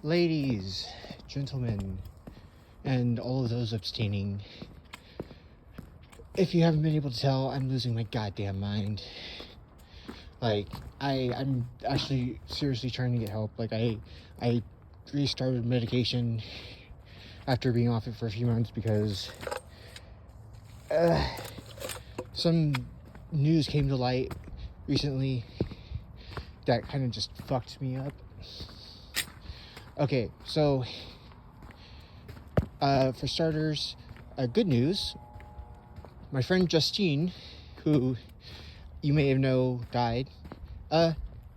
Ladies, gentlemen, and all of those abstaining. If you haven't been able to tell, I'm losing my goddamn mind. Like, I'm actually seriously trying to get help. Like, I restarted medication after being off it for a few months because some news came to light recently that kind of just fucked me up. Okay, so for starters, good news. My friend Justine, who you may have known died,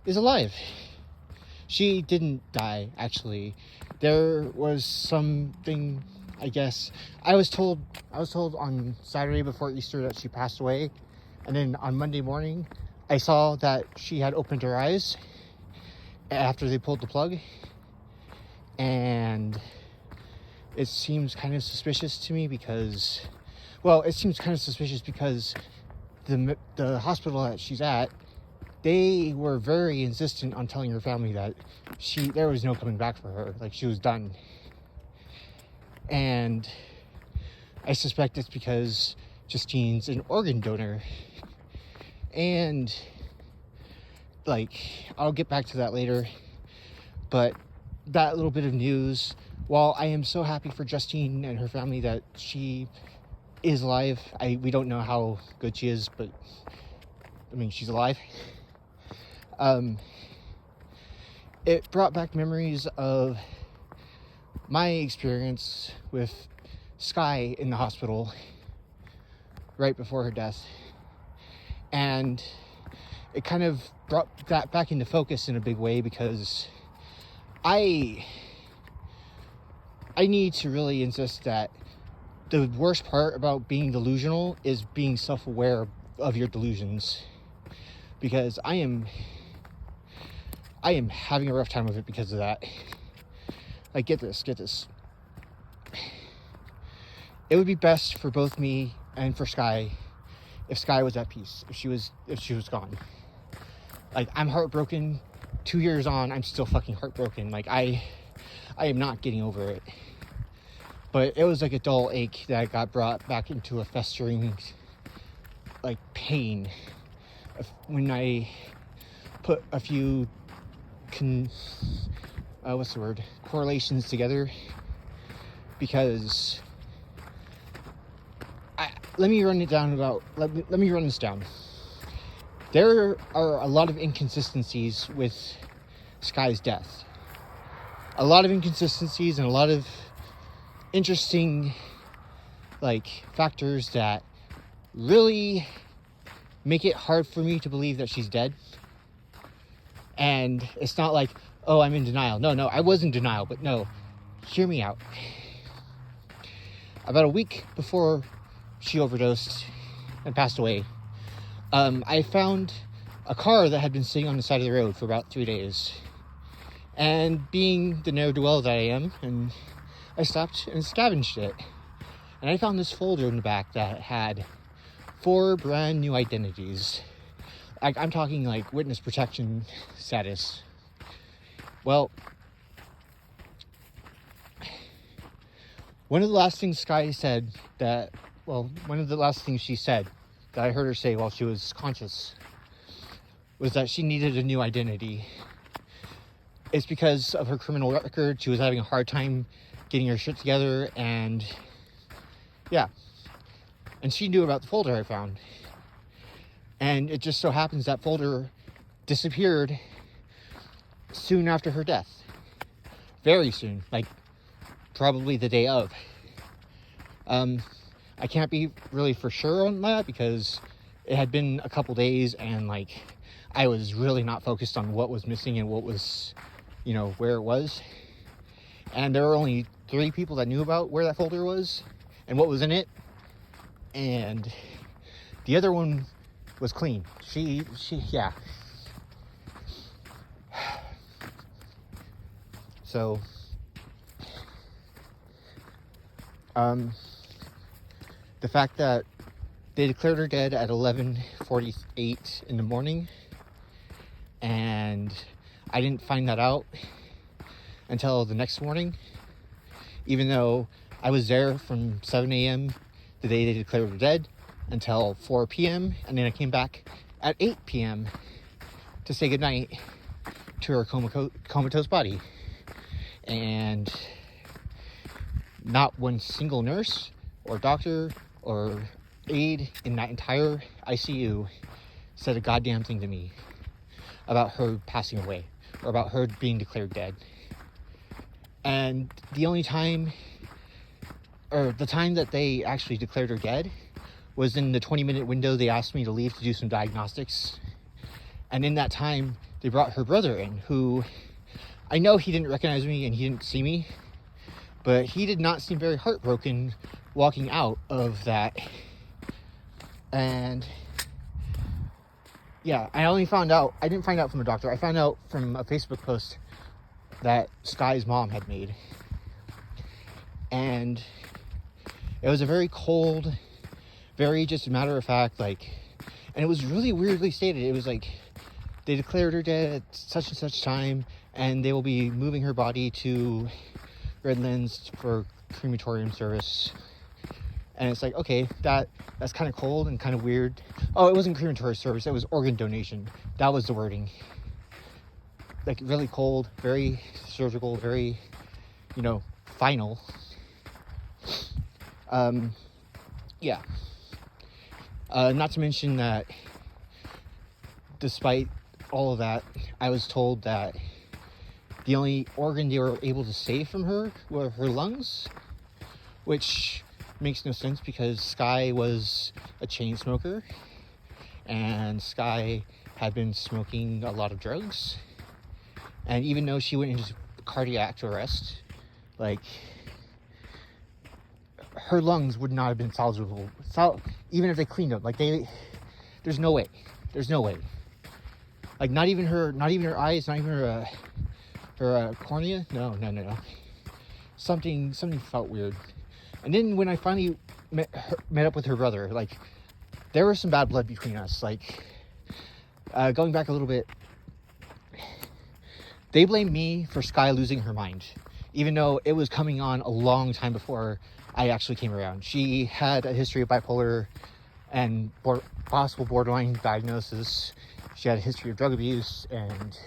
is alive. She didn't die, actually. There was something, I guess. I was told on Saturday before Easter that she passed away, and then on Monday morning, I saw that she had opened her eyes after they pulled the plug, and it seems kind of suspicious to me because, the hospital that she's at, they were very insistent on telling her family that there was no coming back for her, like she was done. And I suspect it's because Justine's an organ donor. And, like, I'll get back to that later. But that little bit of news, while I am so happy for Justine and her family that she is alive, we don't know how good she is, but, I mean, she's alive. It brought back memories of my experience with Sky in the hospital right before her death. And it kind of brought that back into focus in a big way because I need to really insist that the worst part about being delusional is being self-aware of your delusions. Because I am having a rough time with it because of that. Like, get this. It would be best for both me and for Sky if Sky was at peace, if she was gone. Like, I'm heartbroken. 2 years on, I'm still fucking heartbroken. Like, I am not getting over it. But it was like a dull ache that got brought back into a festering, like, pain when I put a few correlations together, because let me run this down. There are a lot of inconsistencies with Sky's death. A lot of inconsistencies and a lot of interesting, like, factors that really make it hard for me to believe that she's dead. And it's not like, oh, I'm in denial. No, I was in denial, but no, hear me out. About a week before she overdosed and passed away, I found a car that had been sitting on the side of the road for about 3 days. And being the ne'er-do-well that I am, and I stopped and scavenged it. And I found this folder in the back that had 4 brand new identities. I'm talking like witness protection status. Well, one of the last things she said that I heard her say while she was conscious was that she needed a new identity. It's because of her criminal record. She was having a hard time getting her shit together, and yeah. And she knew about the folder I found. And it just so happens that folder disappeared soon after her death. Very soon, like probably the day of. I can't be really for sure on that because it had been a couple days and, like, I was really not focused on what was missing and what was, where it was. And there were only 3 people that knew about where that folder was and what was in it. And the other one was clean. She, yeah. So, the fact that they declared her dead at 11:48 in the morning, and I didn't find that out until the next morning, even though I was there from 7 a.m. the day they declared her dead until 4 p.m. and then I came back at 8 p.m. to say goodnight to her comatose body. And not one single nurse or doctor or aide in that entire ICU said a goddamn thing to me about her passing away or about her being declared dead. And the only time, or the time that they actually declared her dead, was in the 20-minute window they asked me to leave to do some diagnostics. And in that time, they brought her brother in, who I know he didn't recognize me and he didn't see me, but he did not seem very heartbroken walking out of that. And yeah, I didn't find out from a doctor. I found out from a Facebook post that Sky's mom had made. And it was a very cold, very just matter of fact, like, and it was really weirdly stated. It was like, they declared her dead at such and such time, and they will be moving her body to Redlands for crematorium service. And it's like, okay, that's kind of cold and kind of weird. Oh, it wasn't crematory service, it was organ donation. That was the wording. Like, really cold, very surgical, very, final. Yeah. Not to mention that despite all of that, I was told that the only organ they were able to save from her were her lungs, which makes no sense because Sky was a chain smoker and Sky had been smoking a lot of drugs. And even though she went into cardiac arrest, like, her lungs would not have been salvageable. Even if they cleaned them, like, there's no way. Like, not even her eyes, not even her cornea. No. Something felt weird. And then when I finally met up with her brother, like, there was some bad blood between us. Like, going back a little bit, they blamed me for Sky losing her mind, even though it was coming on a long time before I actually came around. She had a history of bipolar and possible borderline diagnosis. She had a history of drug abuse and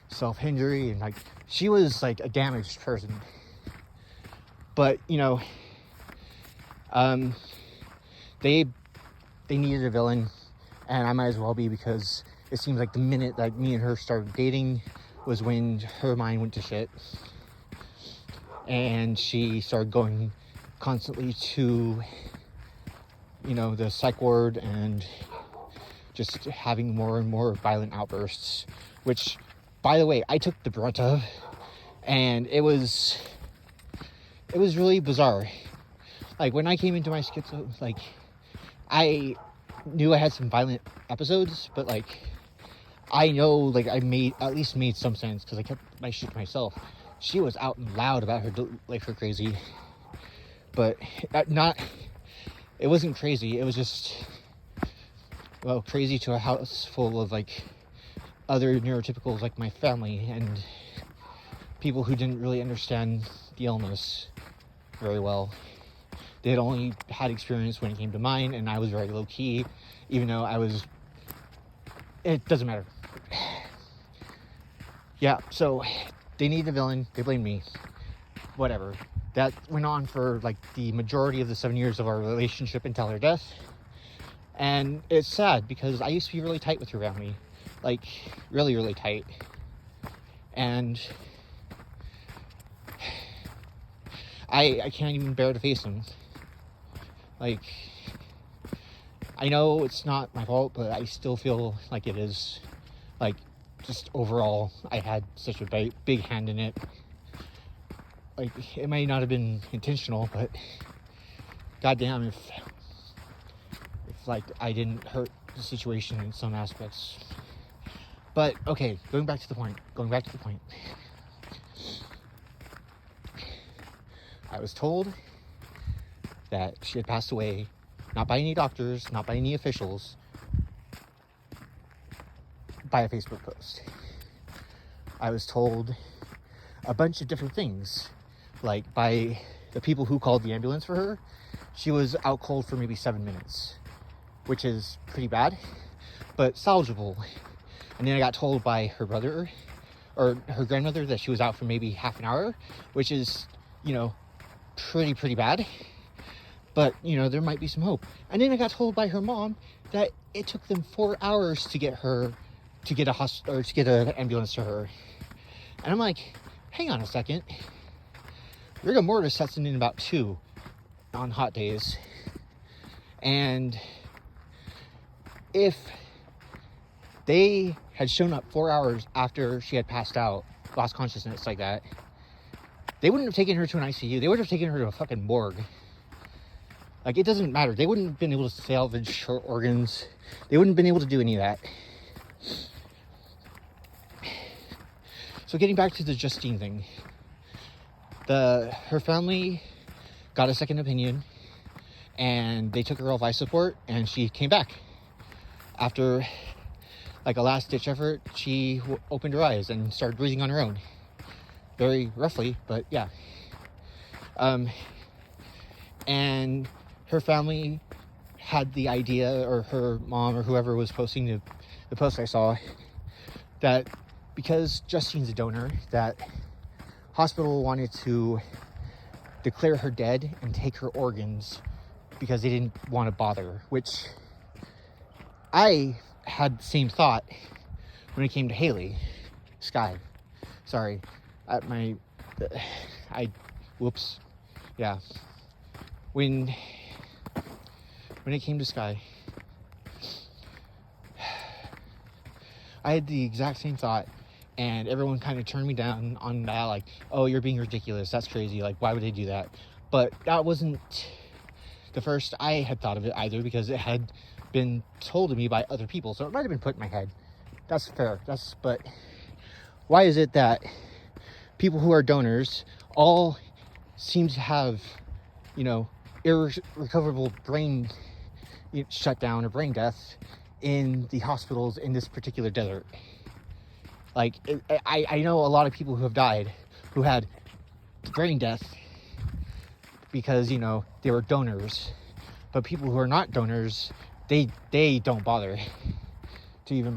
self-injury, and like, she was like a damaged person. But they needed a villain, and I might as well be, because it seems like the minute that me and her started dating was when her mind went to shit, and she started going constantly to the psych ward and just having more and more violent outbursts, which, by the way, I took the brunt of, and it was really bizarre. Like, when I came into my schizo, like, I knew I had some violent episodes, but like, I know, like, I at least made some sense because I kept my shit to myself. She was out and loud about her crazy, but it wasn't crazy. It was just, well, crazy to a house full of like other neurotypicals like my family and people who didn't really understand the illness very well. They had only had experience when it came to mine, and I was very low key, even though it doesn't matter. Yeah, so they need a villain, they blame me, whatever. That went on for like the majority of the 7 years of our relationship until her death. And it's sad because I used to be really tight with her family, like really, really tight. And I can't even bear to face them. Like, I know it's not my fault, but I still feel like it is. Like, just overall, I had such a big hand in it. Like, it may not have been intentional, but goddamn, if like I didn't hurt the situation in some aspects. But okay, going back to the point. I was told that she had passed away, not by any doctors, not by any officials, by a Facebook post. I was told a bunch of different things. Like, by the people who called the ambulance for her, she was out cold for maybe 7 minutes, which is pretty bad, but salvageable. And then I got told by her brother or her grandmother that she was out for maybe half an hour, which is, pretty bad. But, there might be some hope. And then I got told by her mom that it took them 4 hours to get an ambulance to her. And I'm like, hang on a second. Rigor mortis sets in about 2 on hot days. And if they had shown up 4 hours after she had passed out, lost consciousness like that, they wouldn't have taken her to an ICU. They would have taken her to a fucking morgue. Like, it doesn't matter. They wouldn't have been able to salvage her organs. They wouldn't have been able to do any of that. So getting back to the Justine thing, her family got a second opinion, and they took her off life support, and she came back. After, like, a last-ditch effort, she opened her eyes and started breathing on her own. Very roughly, but yeah. And her family had the idea, or her mom, or whoever was posting the post I saw, that because Justine's a donor, that hospital wanted to declare her dead and take her organs because they didn't want to bother, which I had the same thought when it came to Haley Sky. Sorry, whoops. Yeah, when it came to Sky, I had the exact same thought, and everyone kind of turned me down on that, like, oh, you're being ridiculous, that's crazy, like, why would they do that? But that wasn't the first I had thought of it either, because it had been told to me by other people, so it might have been put in my head. That's fair. But why is it that people who are donors all seem to have, irrecoverable brain shutdown or brain death in the hospitals in this particular desert? Like, I know a lot of people who have died who had brain death because, they were donors. But people who are not donors, they don't bother to even,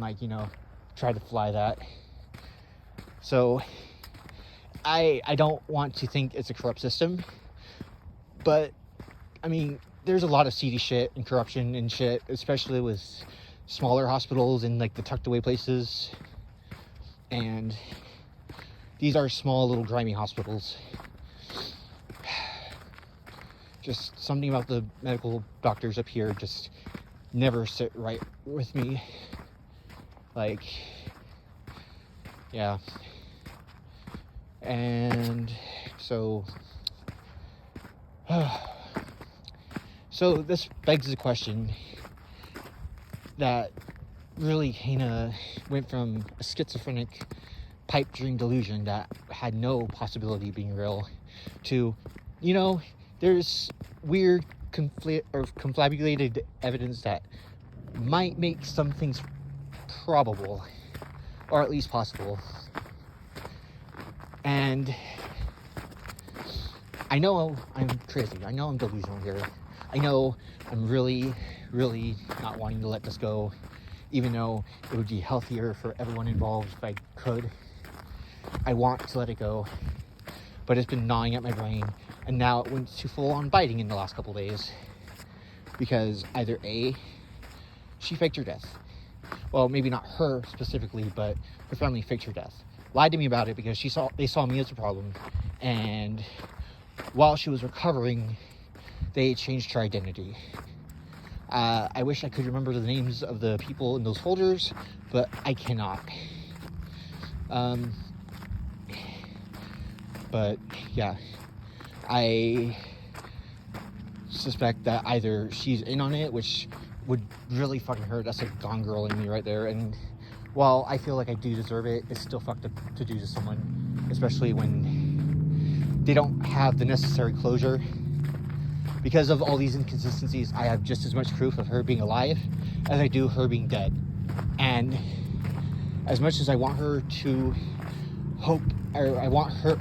try to fly that. So I don't want to think it's a corrupt system, but I mean, there's a lot of seedy shit and corruption and shit, especially with smaller hospitals and the tucked away places. And these are small little grimy hospitals. Just something about the medical doctors up here just never sit right with me. Yeah. And so this begs the question that really kind of went from a schizophrenic pipe dream delusion that had no possibility of being real to, there's weird confabulated evidence that might make some things probable, or at least possible. And I know I'm crazy. I know I'm delusional here. I know I'm really, really not wanting to let this go, even though it would be healthier for everyone involved if I could. I want to let it go, but it's been gnawing at my brain, and now it went to full-on biting in the last couple days, because either A, she faked her death. Well, maybe not her specifically, but her family faked her death. Lied to me about it because they saw me as a problem, and while she was recovering, they changed her identity. I wish I could remember the names of the people in those folders, but I cannot. But yeah, I suspect that either she's in on it, which would really fucking hurt. That's a gone girl in me right there. And while I feel like I do deserve it, it's still fucked up to do to someone, especially when they don't have the necessary closure. Because of all these inconsistencies, I have just as much proof of her being alive as I do her being dead. And as much as I want her to hope I want her,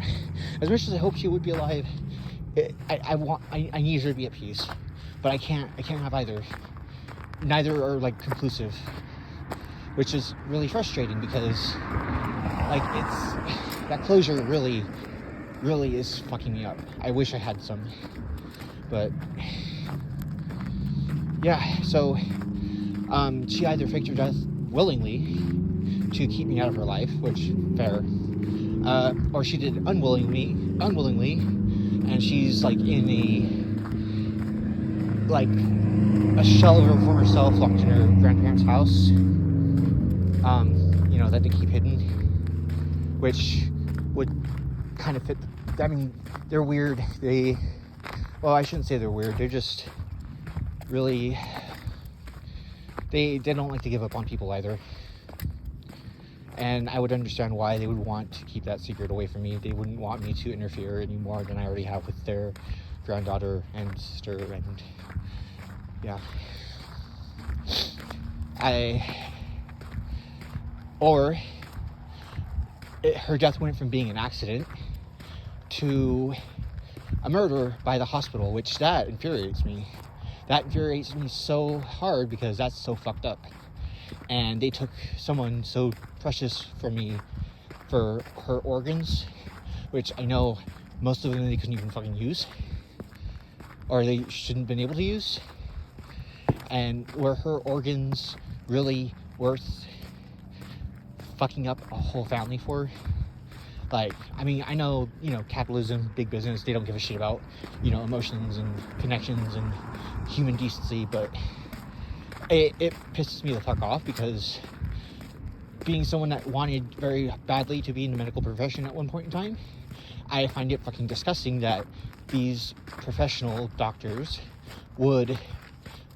as much as I hope she would be alive, I need her to be at peace, but I can't have either. Neither are like conclusive, which is really frustrating because like that closure really is fucking me up. I wish I had some, but yeah. So she either faked her death willingly to keep me out of her life, which fair, or she did it unwillingly, and she's like in a shell of her former self, locked in her grandparents' house, that they keep hidden, which would kind of fit. I mean, they're weird. I shouldn't say they're weird. They're just really, they don't like to give up on people either. And I would understand why they would want to keep that secret away from me. They wouldn't want me to interfere any more than I already have with their granddaughter and sister, and yeah. Her death went from being an accident to a murder by the hospital, which that infuriates me. That infuriates me so hard because that's so fucked up. And they took someone so precious from me for her organs, which I know most of them they couldn't even fucking use, or they shouldn't have been able to use. And were her organs really worth fucking up a whole family for? Like, I mean, I know, capitalism, big business, they don't give a shit about, emotions and connections and human decency, but it pisses me the fuck off because being someone that wanted very badly to be in the medical profession at one point in time, I find it fucking disgusting that these professional doctors would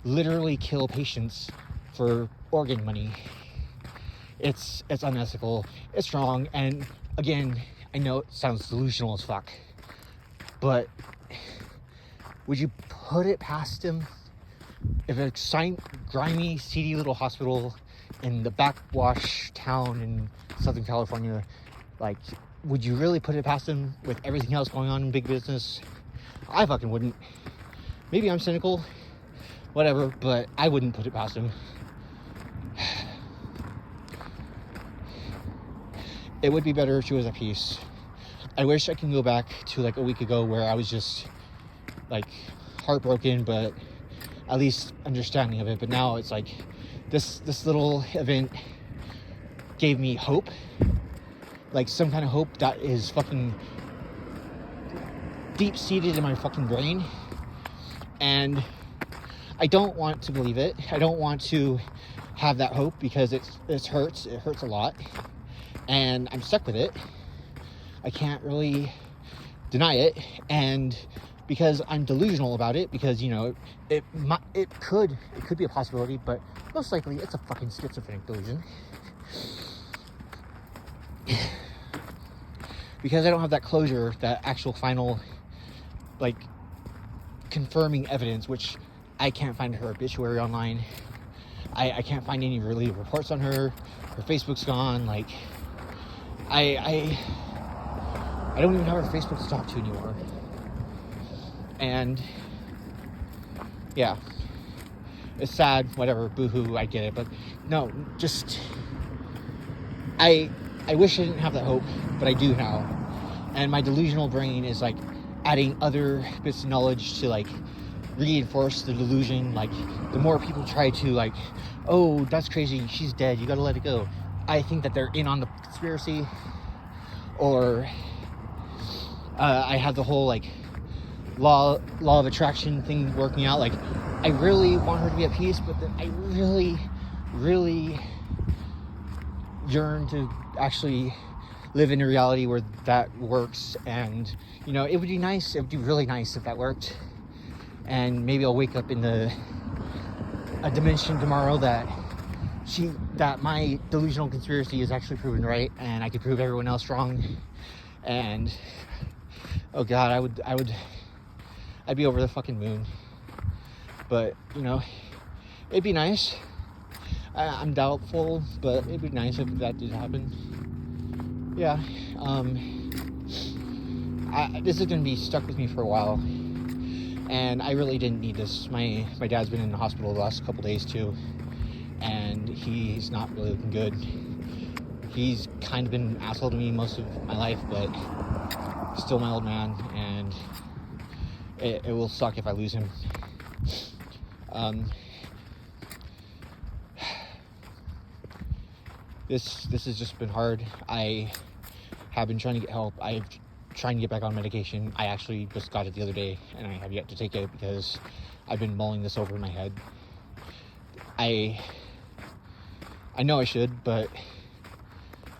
literally kill patients for organ money. It's unethical, it's wrong, and again, I know it sounds delusional as fuck, but would you put it past him? If a grimy, seedy little hospital in the backwash town in Southern California, like, would you really put it past him with everything else going on in big business? I fucking wouldn't. Maybe I'm cynical, whatever, but I wouldn't put it past him. It would be better if she was at peace. I wish I can go back to like a week ago where I was just like heartbroken, but at least understanding of it. But now it's like this little event gave me hope, like some kind of hope that is fucking deep seated in my fucking brain, and I don't want to believe it. I don't want to have that hope because it hurts a lot, and I'm stuck with it. I can't really deny it, and because I'm delusional about it, because it could be a possibility, but most likely it's a fucking schizophrenic delusion. Because I don't have that closure, that actual final, like, confirming evidence, which I can't find her obituary online. I can't find any really reports on her. Her Facebook's gone. Like, I don't even have her Facebook to talk to anymore. And yeah, it's sad, whatever, boo-hoo, I get it, but no, just I wish I didn't have that hope, but I do now. And my delusional brain is like adding other bits of knowledge to like reinforce the delusion. Like, the more people try to like, oh, that's crazy, she's dead, you gotta let it go, I think that they're in on the conspiracy. Or I have the whole like law of attraction thing working out. Like, I really want her to be at peace, but then I really yearn to actually live in a reality where that works. And it would be nice, it would be really nice if that worked. And maybe I'll wake up in a dimension tomorrow that my delusional conspiracy is actually proven right, and I could prove everyone else wrong. And oh god, I'd be over the fucking moon. But it'd be nice. I'm doubtful, but it'd be nice if that did happen. Yeah. this is going to be stuck with me for a while, and I really didn't need this. My dad's been in the hospital the last couple days too, and he's not really looking good. He's kind of been an asshole to me most of my life, but still my old man, and it will suck if I lose him. This has just been hard. I have been trying to get help. I've trying to get back on medication. I actually just got it the other day, and I have yet to take it because I've been mulling this over in my head. I know I should, but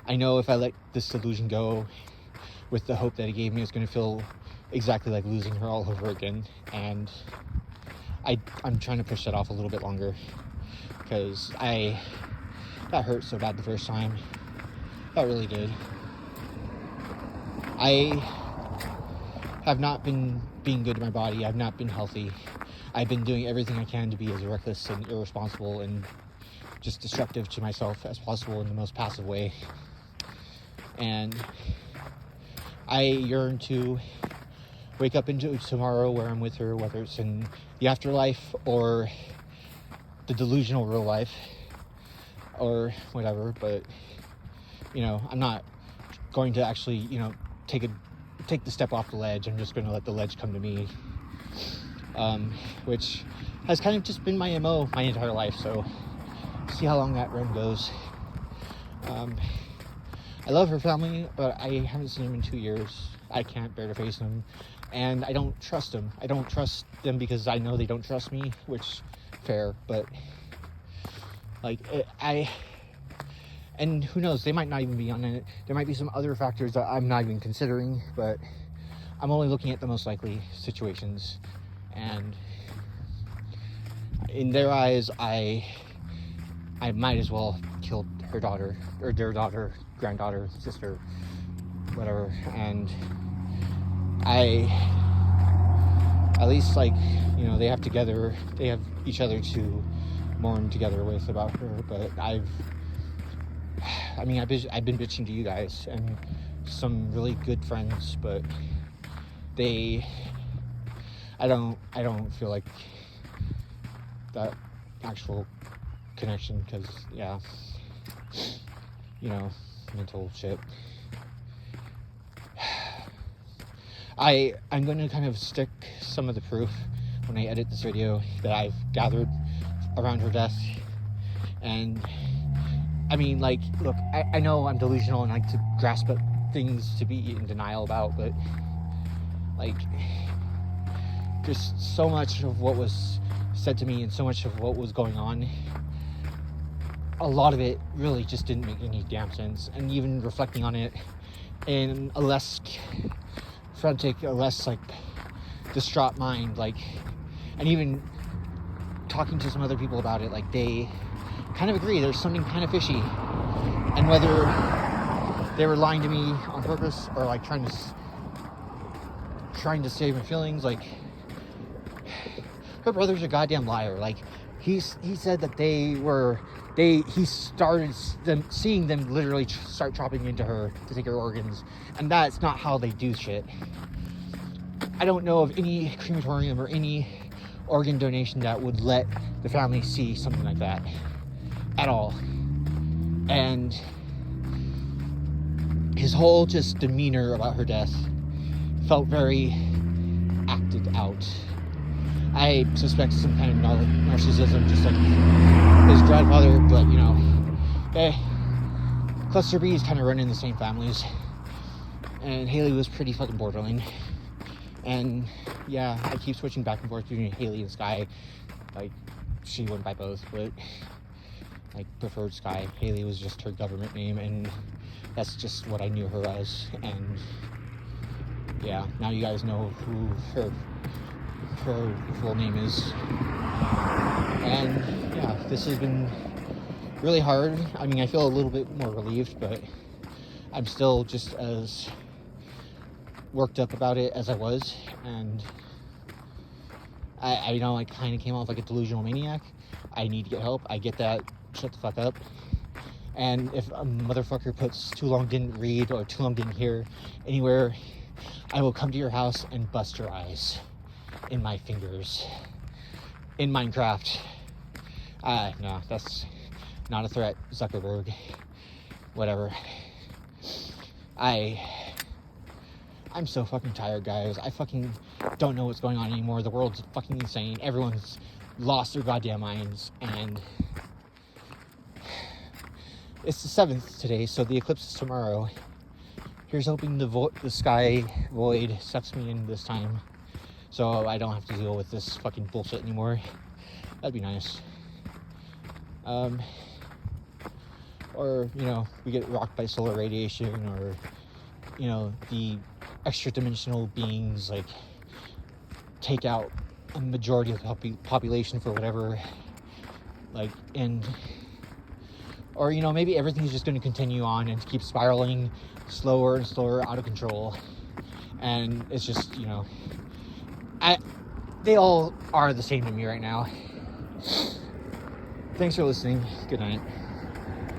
I know if I let this delusion go with the hope that he gave me, it's going to feel exactly like losing her all over again. And I'm trying to push that off a little bit longer because that hurt so bad the first time. That really did. I have not been being good to my body. I've not been healthy. I've been doing everything I can to be as reckless and irresponsible and just destructive to myself as possible in the most passive way. And I yearn to wake up into tomorrow where I'm with her, whether it's in the afterlife or the delusional real life or whatever. But, I'm not going to actually, take the step off the ledge. I'm just going to let the ledge come to me, which has kind of just been my MO my entire life. So see how long that run goes. I love her family, but I haven't seen them in 2 years. I can't bear to face them, and I don't trust them. I don't trust them because I know they don't trust me, which fair, but and who knows, they might not even be on it. There might be some other factors that I'm not even considering, but I'm only looking at the most likely situations. And in their eyes, I might as well kill her daughter, or their daughter, granddaughter, sister, whatever. And at least they have each other to mourn together with about her. But I've been bitching to you guys and some really good friends, but I don't feel like that actual connection, because mental shit. I'm going to kind of stick some of the proof when I edit this video that I've gathered around her death. And look, I know I'm delusional and like to grasp at things to be in denial about, but just so much of what was said to me and so much of what was going on, a lot of it really just didn't make any damn sense. And even reflecting on it in a less frantic, a less distraught mind, and even talking to some other people about it, they kind of agree there's something kind of fishy. And whether they were lying to me on purpose or trying to save my feelings, her brother's a goddamn liar. He said that he started seeing them literally start chopping into her to take her organs, and that's not how they do shit. I don't know of any crematorium or any organ donation that would let the family see something like that at all. And his whole just demeanor about her death felt very acted out. I suspect some kind of narcissism, just like his grandfather, but Cluster B's kind of run in the same families, and Haley was pretty fucking borderline. And I keep switching back and forth between Haley and Sky. She went by both, but preferred Sky. Haley was just her government name, and that's just what I knew her as. And now you guys know who her full name is. And this has been really hard. I feel a little bit more relieved, but I'm still just as worked up about it as I was. And I know I kind of came off like a delusional maniac. I need to get help. I get that. Shut the fuck up. And if a motherfucker puts too long didn't read or too long didn't hear anywhere I will come to your house and bust your eyes in my fingers in Minecraft. No, that's not a threat, Zuckerberg. Whatever. I'm so fucking tired, guys. I fucking don't know what's going on anymore. The world's fucking insane. Everyone's lost their goddamn minds, and it's the 7th today, so the eclipse is tomorrow. Here's hoping the sky void sucks me in this time, so I don't have to deal with this fucking bullshit anymore. That'd be nice. Or, you know, we get rocked by solar radiation, or, you know, the extra dimensional beings, like, take out a majority of the population for whatever, like, and, or, you know, maybe everything's just going to continue on and keep spiraling slower and slower, out of control, and it's just, you know, they all are the same to me right now. Thanks for listening. Good night.